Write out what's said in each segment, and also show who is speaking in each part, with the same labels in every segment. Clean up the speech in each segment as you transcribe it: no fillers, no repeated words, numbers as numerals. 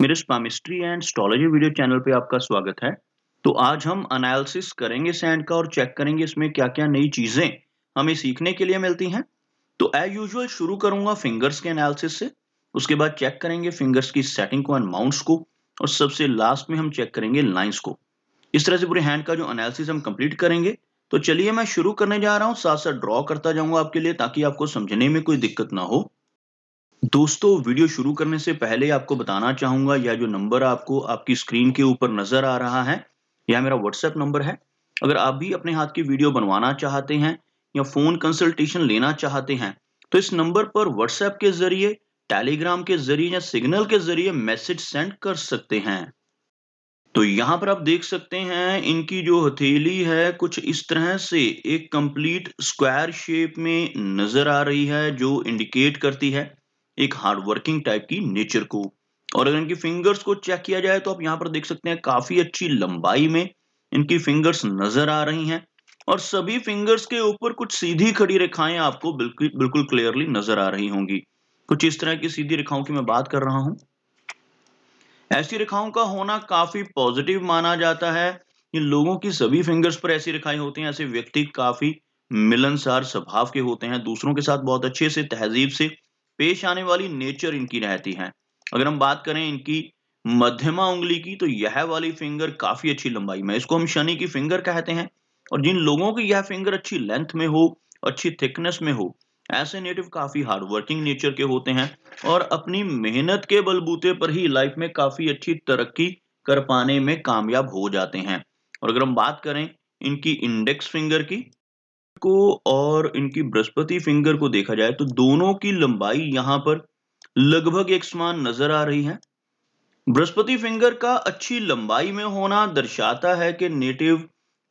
Speaker 1: मेरे स्पामिस्ट्री and astrology video channel पे आपका स्वागत है। तो आज हम एनालिसिस करेंगे सैंड का और चेक करेंगे इसमें क्या-क्या नई चीजें हमें सीखने के लिए मिलती हैं। तो एज यूजुअल शुरू करूंगा फिंगर्स के एनालिसिस से, उसके बाद चेक करेंगे फिंगर्स की सेटिंग को एंड माउंट्स को, और सबसे लास्ट में हम चेक करेंगे लाइंस को। इस तरह से पूरे हैंड का जो एनालिसिस हम कंप्लीट करेंगे। तो चलिए मैं शुरू करने जा रहा हूँ, साथ साथ ड्रॉ करता जाऊंगा आपके लिए ताकि आपको समझने में कोई दिक्कत ना हो। दोस्तों, वीडियो शुरू करने से पहले आपको बताना चाहूंगा, यह जो नंबर आपको आपकी स्क्रीन के ऊपर नजर आ रहा है, यह मेरा व्हाट्सएप नंबर है। अगर आप भी अपने हाथ की वीडियो बनवाना चाहते हैं या फोन कंसल्टेशन लेना चाहते हैं, तो इस नंबर पर व्हाट्सएप के जरिए, टेलीग्राम के जरिए या सिग्नल के जरिए मैसेज सेंड कर सकते हैं। तो यहाँ पर आप देख सकते हैं इनकी जो हथेली है कुछ इस तरह से एक कंप्लीट स्क्वायर शेप में नजर आ रही है, जो इंडिकेट करती है एक हार्ड वर्किंग टाइप की नेचर को। और अगर इनकी फिंगर्स को चेक किया जाए तो आप यहाँ पर देख सकते हैं काफी अच्छी लंबाई में इनकी फिंगर्स नजर आ रही हैं, और सभी फिंगर्स के ऊपर कुछ सीधी खड़ी रेखाएं आपको बिल्कुल बिल्कुल क्लियरली नजर आ रही होंगी। कुछ इस तरह की सीधी रेखाओं की मैं बात कर रहा हूं। ऐसी रेखाओं का होना काफी पॉजिटिव माना जाता है। इन लोगों की सभी फिंगर्स पर ऐसी रेखाएं होती हैं। ऐसे व्यक्ति काफी मिलनसार स्वभाव के होते हैं, दूसरों के साथ बहुत अच्छे से तहजीब से पेश आने वाली नेचर इनकी रहती है। अगर हम बात करें इनकी मध्यमा उंगली की, तो यह वाली फिंगर काफी अच्छी लंबाई में, इसको हम शनि की फिंगर कहते हैं। और जिन लोगों की यह फिंगर अच्छी लेंथ में हो, अच्छी थिकनेस में हो, ऐसे नेटिव काफी हार्ड वर्किंग नेचर के होते हैं और अपनी मेहनत के बलबूते पर ही लाइफ में काफी अच्छी तरक्की कर पाने में कामयाब हो जाते हैं। और अगर हम बात करें इनकी इंडेक्स फिंगर की को और इनकी बृहस्पति फिंगर को देखा जाए, तो दोनों की लंबाई यहाँ पर लगभग एक समान नजर आ रही है। बृहस्पति फिंगर का अच्छी लंबाई में होना दर्शाता है कि नेटिव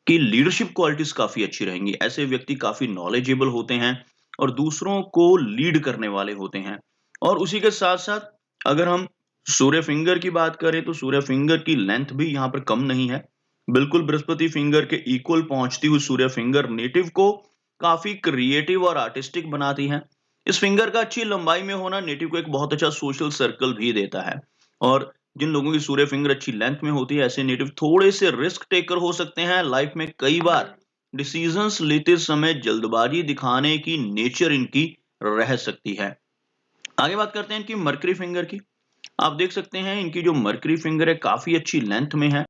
Speaker 1: की लीडरशिप क्वालिटीज काफी अच्छी रहेंगी। ऐसे व्यक्ति काफी नॉलेजेबल होते हैं और दूसरों को लीड करने वाले होते हैं। और उसी के साथ साथ अगर हम सूर्य फिंगर की बात करें, तो सूर्य फिंगर की लेंथ भी यहाँ पर कम नहीं है। बिल्कुल बृहस्पति फिंगर के इक्वल पहुंचती हुई सूर्य फिंगर नेटिव को काफी क्रिएटिव और आर्टिस्टिक बनाती है। इस फिंगर का अच्छी लंबाई में होना नेटिव को एक बहुत अच्छा सोशल सर्कल भी देता है। और जिन लोगों की सूर्य फिंगर अच्छी लेंथ में होती है, ऐसे नेटिव थोड़े से रिस्क टेकर हो सकते हैं। लाइफ में कई बार डिसीजंस लेते समय जल्दबाजी दिखाने की नेचर इनकी रह सकती है। आगे बात करते हैं इनकी मरकरी फिंगर की। आप देख सकते हैं इनकी जो मरकरी फिंगर है काफी अच्छी लेंथ में है,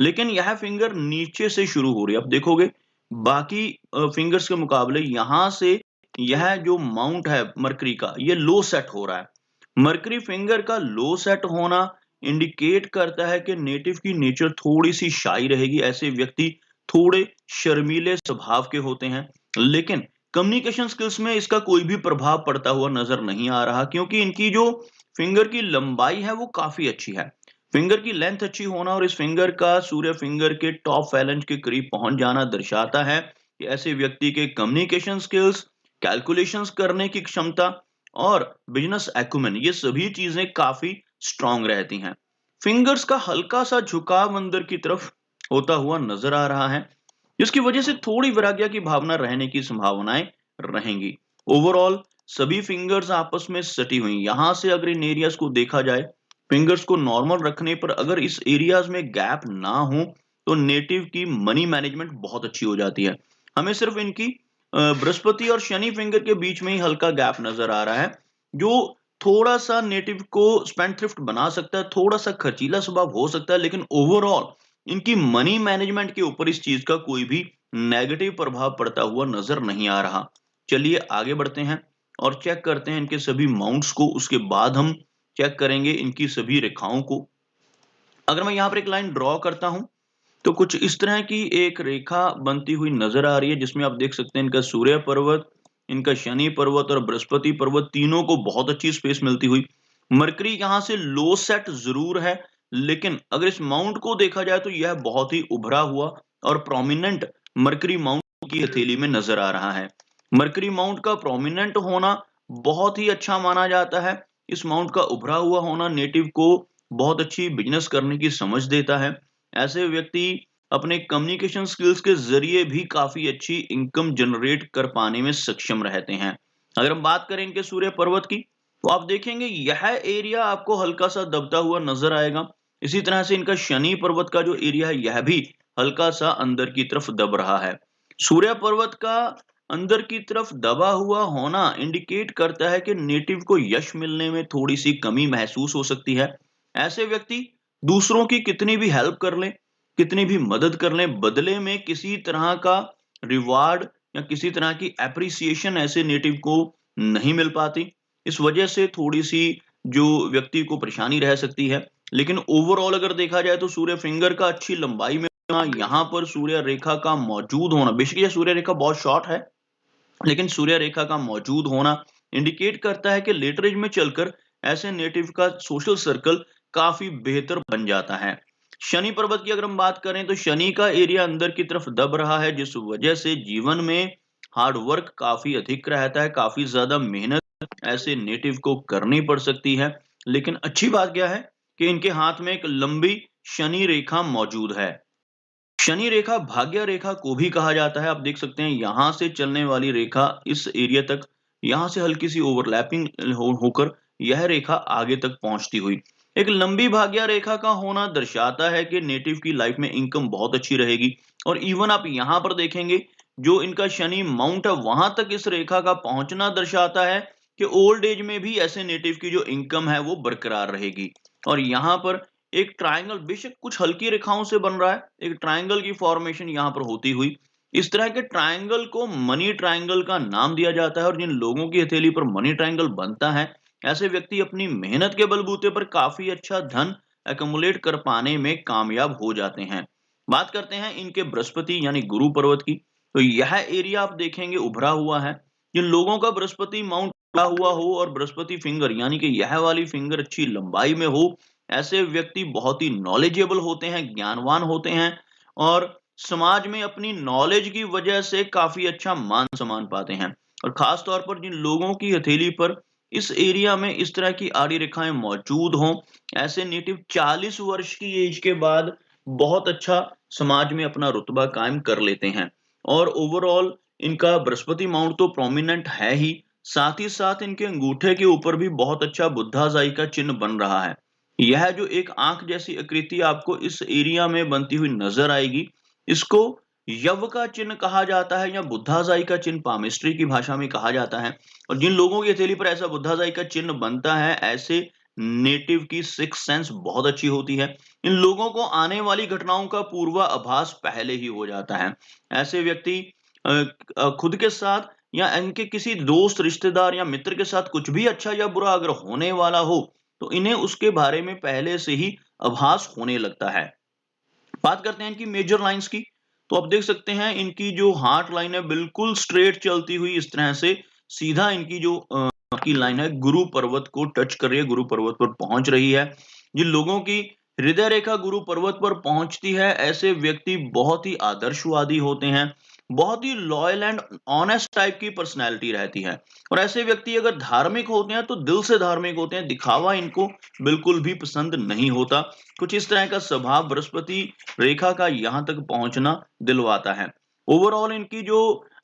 Speaker 1: लेकिन यह फिंगर नीचे से शुरू हो रही है। आप देखोगे बाकी फिंगर्स के मुकाबले यहाँ से यह जो माउंट है मरकरी का, ये लो सेट हो रहा है। मरकरी फिंगर का लो सेट होना इंडिकेट करता है कि नेटिव की नेचर थोड़ी सी शाई रहेगी। ऐसे व्यक्ति थोड़े शर्मीले स्वभाव के होते हैं, लेकिन कम्युनिकेशन स्किल्स में इसका कोई भी प्रभाव पड़ता हुआ नजर नहीं आ रहा, क्योंकि इनकी जो फिंगर की लंबाई है वो काफी अच्छी है। फिंगर की लेंथ अच्छी होना और इस फिंगर का सूर्य फिंगर के टॉप फैलेंज के करीब पहुंच जाना दर्शाता है कि ऐसे व्यक्ति के कम्युनिकेशन स्किल्स, कैलकुलेशंस करने की क्षमता और बिजनेस एक्यूमेन, ये सभी चीजें काफी स्ट्रांग रहती हैं। फिंगर्स का हल्का सा झुकाव अंदर की तरफ होता हुआ नजर आ रहा है, जिसकी वजह से थोड़ी वैराग्य की भावना रहने की संभावनाएं रहेंगी। ओवरऑल सभी फिंगर्स आपस में सटी हुई। यहां से अगर इन एरियाज को देखा जाए, फिंगर्स को नॉर्मल रखने पर अगर इस एरियाज में गैप ना हो, तो नेटिव की मनी मैनेजमेंट बहुत अच्छी हो जाती है। हमें सिर्फ इनकी बृहस्पति और शनि फिंगर के बीच में ही हल्का गैप नजर आ रहा है, जो थोड़ा सा नेटिव को स्पेंडथ्रिफ्ट बना सकता है, थोड़ा सा खर्चीला स्वभाव हो सकता है, लेकिन ओवरऑल इनकी मनी मैनेजमेंट के ऊपर इस चीज का कोई भी नेगेटिव प्रभाव पड़ता हुआ नजर नहीं आ रहा। चलिए आगे बढ़ते हैं और चेक करते हैं इनके सभी माउंट्स को। उसके बाद हम चेक करेंगे इनकी सभी रेखाओं को। अगर मैं यहाँ पर एक लाइन ड्रॉ करता हूं, तो कुछ इस तरह की एक रेखा बनती हुई नजर आ रही है, जिसमें आप देख सकते हैं इनका सूर्य पर्वत, इनका शनि पर्वत और बृहस्पति पर्वत, तीनों को बहुत अच्छी स्पेस मिलती हुई। मरकरी यहां से लो सेट जरूर है, लेकिन अगर इस माउंट को देखा जाए तो यह बहुत ही उभरा हुआ और प्रोमिनेंट मरकरी माउंट की हथेली में नजर आ रहा है। मरकरी माउंट का प्रोमिनेंट होना बहुत ही अच्छा माना जाता है। इस माउंट का उभरा हुआ होना नेटिव को बहुत अच्छी बिजनेस करने की समझ देता है। ऐसे व्यक्ति अपने कम्युनिकेशन स्किल्स के जरिए भी काफी अच्छी इनकम जनरेट कर पाने में सक्षम रहते हैं। अगर हम बात करें इनके सूर्य पर्वत की, तो आप देखेंगे यह एरिया आपको हल्का सा दबता हुआ नजर आएगा। इसी तरह से इनका शनि पर्वत का जो एरिया है यह भी हल्का सा अंदर की तरफ दब रहा है। सूर्य पर्वत का अंदर की तरफ दबा हुआ होना इंडिकेट करता है कि नेटिव को यश मिलने में थोड़ी सी कमी महसूस हो सकती है। ऐसे व्यक्ति दूसरों की कितनी भी हेल्प कर लें, कितनी भी मदद कर लें, बदले में किसी तरह का रिवार्ड या किसी तरह की एप्रिसिएशन ऐसे नेटिव को नहीं मिल पाती। इस वजह से थोड़ी सी जो व्यक्ति को परेशानी रह सकती है। लेकिन ओवरऑल अगर देखा जाए तो सूर्य फिंगर का अच्छी लंबाई में यहाँ पर सूर्य रेखा का मौजूद होना, बेशक यह सूर्य रेखा बहुत शॉर्ट है, लेकिन सूर्य रेखा का मौजूद होना इंडिकेट करता है कि लेटर एज में चलकर ऐसे नेटिव का सोशल सर्कल काफी बेहतर बन जाता है। शनि पर्वत की अगर हम बात करें तो शनि का एरिया अंदर की तरफ दब रहा है, जिस वजह से जीवन में हार्ड वर्क काफी अधिक रहता है, काफी ज्यादा मेहनत ऐसे नेटिव को करनी पड़ सकती है। लेकिन अच्छी बात क्या है कि इनके हाथ में एक लंबी शनि रेखा मौजूद है। शनि रेखा भाग्य रेखा को भी कहा जाता है। आप देख सकते हैं यहां से चलने वाली रेखा इस एरिया तक, यहां से हल्की सी ओवरलैपिंग होकर यह रेखा आगे तक पहुंचती हुई एक लंबी भाग्य रेखा का होना दर्शाता है कि नेटिव की लाइफ में इनकम बहुत अच्छी रहेगी। और इवन आप यहां पर देखेंगे जो इनका शनि माउंट है वहां तक इस रेखा का पहुंचना दर्शाता है कि ओल्ड एज में भी ऐसे नेटिव की जो इनकम है वो बरकरार रहेगी। और यहाँ पर एक ट्रायंगल बेशक कुछ हल्की रेखाओं से बन रहा है, एक ट्रायंगल की फॉर्मेशन यहाँ पर होती हुई, इस तरह के ट्रायंगल को मनी ट्रायंगल का नाम दिया जाता है। और जिन लोगों की हथेली पर मनी ट्रायंगल बनता है ऐसे व्यक्ति अपनी मेहनत के बलबूते पर काफी अच्छा धन एकमुलेट कर पाने में कामयाब हो जाते हैं। बात करते हैं इनके बृहस्पति यानी गुरु पर्वत की। तो यह एरिया आप देखेंगे उभरा हुआ है। जिन लोगों का बृहस्पति माउंट उभरा हुआ हो और बृहस्पति फिंगर यानी कि यह वाली फिंगर अच्छी लंबाई में हो, ऐसे व्यक्ति बहुत ही नॉलेजेबल होते हैं, ज्ञानवान होते हैं और समाज में अपनी नॉलेज की वजह से काफी अच्छा मान सम्मान पाते हैं। और खास तौर पर जिन लोगों की हथेली पर इस एरिया में इस तरह की आड़ी रेखाएं मौजूद हों, ऐसे नेटिव 40 वर्ष की एज के बाद बहुत अच्छा समाज में अपना रुतबा कायम कर लेते हैं। और ओवरऑल इनका बृहस्पति माउंट तो प्रोमिनेंट है ही, साथ ही साथ इनके अंगूठे के ऊपर भी बहुत अच्छा बुद्धाजाई का चिन्ह बन रहा है। यह जो एक आंख जैसी आकृति आपको इस एरिया में बनती हुई नजर आएगी, इसको यव का चिन्ह कहा जाता है या बुद्धाजाई का चिन्ह पामिस्ट्री की भाषा में कहा जाता है। और जिन लोगों की हथेली पर ऐसा बुद्धाजाई का चिन्ह बनता है ऐसे नेटिव की सिक्स सेंस बहुत अच्छी होती है। इन लोगों को आने वाली घटनाओं का पूर्वाभास पहले ही हो जाता है। ऐसे व्यक्ति खुद के साथ या इनके किसी दोस्त रिश्तेदार या मित्र के साथ कुछ भी अच्छा या बुरा अगर होने वाला हो तो इन्हें उसके बारे में पहले से ही आभास होने लगता है। बात करते हैं इनकी मेजर लाइंस की। तो आप देख सकते हैं इनकी जो हार्ट लाइन है बिल्कुल स्ट्रेट चलती हुई इस तरह से सीधा इनकी जो की लाइन है गुरु पर्वत को टच कर रही है, गुरु पर्वत पर पहुंच रही है। जिन लोगों की हृदय रेखा गुरु पर्वत पर पहुंचती है ऐसे व्यक्ति बहुत ही आदर्शवादी होते हैं, बहुत ही लॉयल एंड ऑनेस्ट टाइप की पर्सनैलिटी रहती है। और ऐसे व्यक्ति अगर धार्मिक होते हैं तो दिल से धार्मिक होते हैं, दिखावा इनको बिल्कुल भी पसंद नहीं होता। कुछ इस तरह का स्वभाव बृहस्पति रेखा का यहाँ तक पहुंचना दिलवाता है। ओवरऑल इनकी जो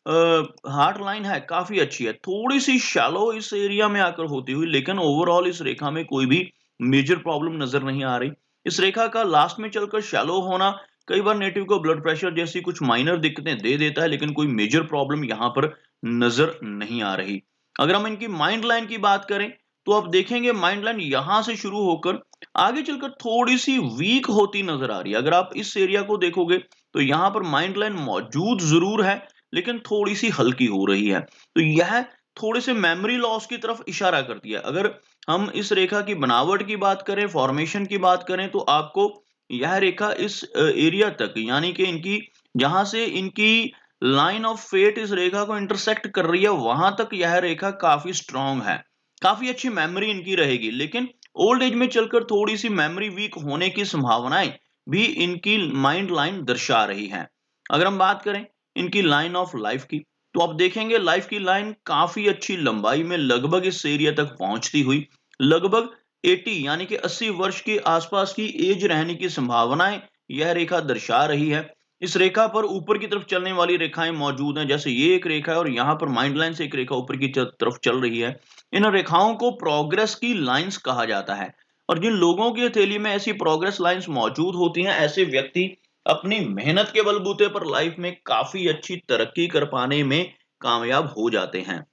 Speaker 1: हार्ट लाइन है काफी अच्छी है, थोड़ी सी शैलो इस एरिया में आकर होती हुई, लेकिन ओवरऑल इस रेखा में कोई भी मेजर प्रॉब्लम नजर नहीं आ रही। इस रेखा का लास्ट में चलकर शैलो होना कई बार नेटिव को ब्लड प्रेशर जैसी कुछ माइनर दिक्कतें दे देता है, लेकिन कोई मेजर प्रॉब्लम यहाँ पर नजर नहीं आ रही। अगर हम इनकी माइंड लाइन की बात करें तो आप देखेंगे माइंड लाइन यहां से शुरू होकर आगे चलकर थोड़ी सी वीक होती नजर आ रही है। अगर आप इस एरिया को देखोगे तो यहाँ पर माइंड लाइन मौजूद जरूर है लेकिन थोड़ी सी हल्की हो रही है। तो यह थोड़े से मेमोरी लॉस की तरफ इशारा करती है। अगर हम इस रेखा की बनावट की बात करें, फॉर्मेशन की बात करें, तो आपको यह रेखा इस एरिया तक यानी कि इनकी जहां से इनकी लाइन ऑफ फेट इस रेखा को इंटरसेक्ट कर रही है वहां तक यह रेखा काफी स्ट्रांग है, काफी अच्छी मेमोरी इनकी रहेगी। लेकिन ओल्ड एज में चलकर थोड़ी सी मेमोरी वीक होने की संभावनाएं भी इनकी माइंड लाइन दर्शा रही है। अगर हम बात करें इनकी लाइन ऑफ लाइफ की तो आप देखेंगे लाइफ की लाइन काफी अच्छी लंबाई में लगभग इस एरिया तक पहुंचती हुई लगभग 80 यानी कि 80 वर्ष के आसपास की एज रहने की संभावनाएं यह रेखा दर्शा रही है। इस रेखा पर ऊपर की तरफ चलने वाली रेखाएं मौजूद हैं, जैसे ये एक रेखा है और यहाँ पर माइंड लाइन से एक रेखा ऊपर की तरफ चल रही है। इन रेखाओं को प्रोग्रेस की लाइंस कहा जाता है और जिन लोगों की हथेली में ऐसी प्रोग्रेस लाइंस मौजूद होती हैं, ऐसे व्यक्ति अपनी मेहनत के बलबूते पर लाइफ में काफी अच्छी तरक्की कर पाने में कामयाब हो जाते हैं।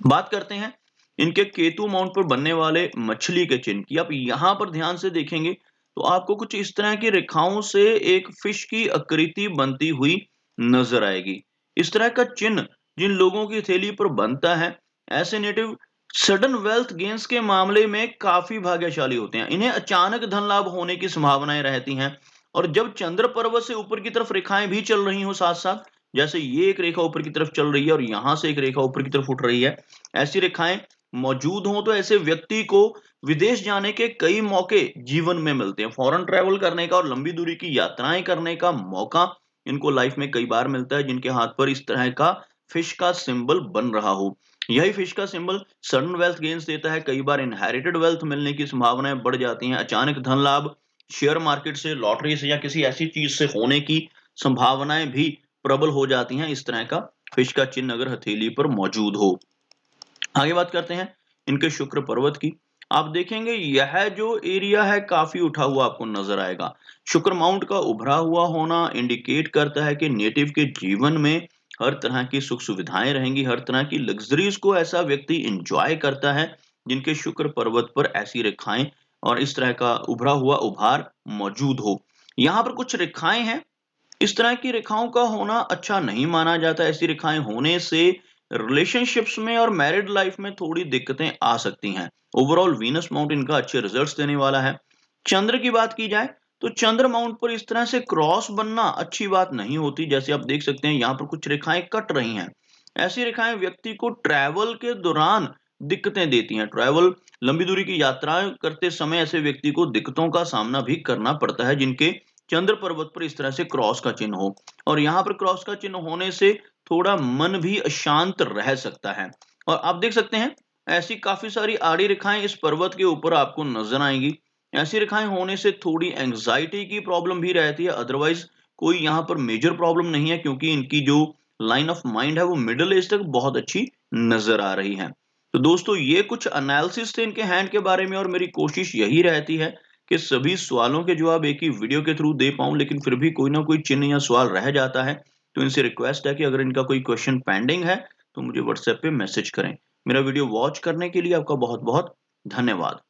Speaker 1: बात करते हैं इनके केतु माउंट पर बनने वाले मछली के चिन्ह की। आप यहाँ पर ध्यान से देखेंगे तो आपको कुछ इस तरह की रेखाओं से एक फिश की आकृति बनती हुई नजर आएगी। इस तरह का चिन्ह जिन लोगों की हथेली पर बनता है, ऐसे नेटिव सडन वेल्थ गेन्स के मामले में काफी भाग्यशाली होते हैं। इन्हें अचानक धन लाभ होने की संभावनाएं रहती हैं और जब चंद्र पर्वत से ऊपर की तरफ रेखाएं भी चल रही हो साथ साथ, जैसे ये एक रेखा ऊपर की तरफ चल रही है और यहां से एक रेखा ऊपर की तरफ उठ रही है, ऐसी रेखाएं मौजूद हों तो ऐसे व्यक्ति को विदेश जाने के कई मौके जीवन में मिलते हैं। फॉरेन ट्रैवल करने का और लंबी दूरी की यात्राएं करने का मौका इनको लाइफ में कई बार मिलता है, जिनके हाथ पर इस तरह का फिश का सिंबल बन रहा हो। यही फिश का सिंबल सडन वेल्थ गेन्स देता है। कई बार इनहेरिटेड वेल्थ मिलने की संभावनाएं बढ़ जाती हैं। अचानक धन लाभ शेयर मार्केट से, लॉटरी से या किसी ऐसी चीज से होने की संभावनाएं भी प्रबल हो जाती हैं, इस तरह का फिश का चिन्ह अगर हथेली पर मौजूद हो। आगे बात करते हैं इनके शुक्र पर्वत की। आप देखेंगे यह जो एरिया है काफी उठा हुआ आपको नजर आएगा। शुक्र माउंट का उभरा हुआ होना इंडिकेट करता है कि नेटिव के जीवन में हर तरह की सुख सुविधाएं रहेंगी, हर तरह की लग्जरीज को ऐसा व्यक्ति एंजॉय करता है जिनके शुक्र पर्वत पर ऐसी रेखाएं और इस तरह का उभरा हुआ उभार मौजूद हो। यहाँ पर कुछ रेखाएं हैं, इस तरह की रेखाओं का होना अच्छा नहीं माना जाता। ऐसी रेखाएं होने से रिलेशनशिप्स में और मैरिड लाइफ में थोड़ी दिक्कतें आ सकती हैं। ओवरऑल वीनस माउंट इनका अच्छे रिजल्ट्स देने वाला है। चंद्र की बात की जाए तो चंद्र माउंट पर इस तरह से क्रॉस बनना अच्छी बात नहीं होती। जैसे आप देख सकते हैं यहाँ पर कुछ रेखाएं कट रही हैं। ऐसी रेखाएं व्यक्ति को ट्रैवल के दौरान दिक्कतें देती हैं। ट्रैवल लंबी दूरी की यात्राएं करते समय ऐसे व्यक्ति को दिक्कतों का सामना भी करना पड़ता है जिनके चंद्र पर्वत पर इस तरह से क्रॉस का चिन्ह हो। और यहाँ पर क्रॉस का चिन्ह होने से थोड़ा मन भी अशांत रह सकता है। और आप देख सकते हैं ऐसी काफी सारी आड़ी रेखाएं इस पर्वत के ऊपर आपको नजर आएंगी। ऐसी रेखाएं होने से थोड़ी एंग्जाइटी की प्रॉब्लम भी रहती है, अदरवाइज कोई यहाँ पर मेजर प्रॉब्लम नहीं है क्योंकि इनकी जो लाइन ऑफ माइंड है वो मिडिल एज तक बहुत अच्छी नजर आ रही है। तो दोस्तों ये कुछ एनालिसिस थे इनके हैंड के बारे में और मेरी कोशिश यही रहती है कि सभी सवालों के जवाब एक ही वीडियो के थ्रू दे पाऊं, लेकिन फिर भी कोई ना कोई चिन्ह या सवाल रह जाता है। तो इनसे रिक्वेस्ट है कि अगर इनका कोई क्वेश्चन पेंडिंग है तो मुझे व्हाट्सएप पे मैसेज करें। मेरा वीडियो वॉच करने के लिए आपका बहुत बहुत धन्यवाद।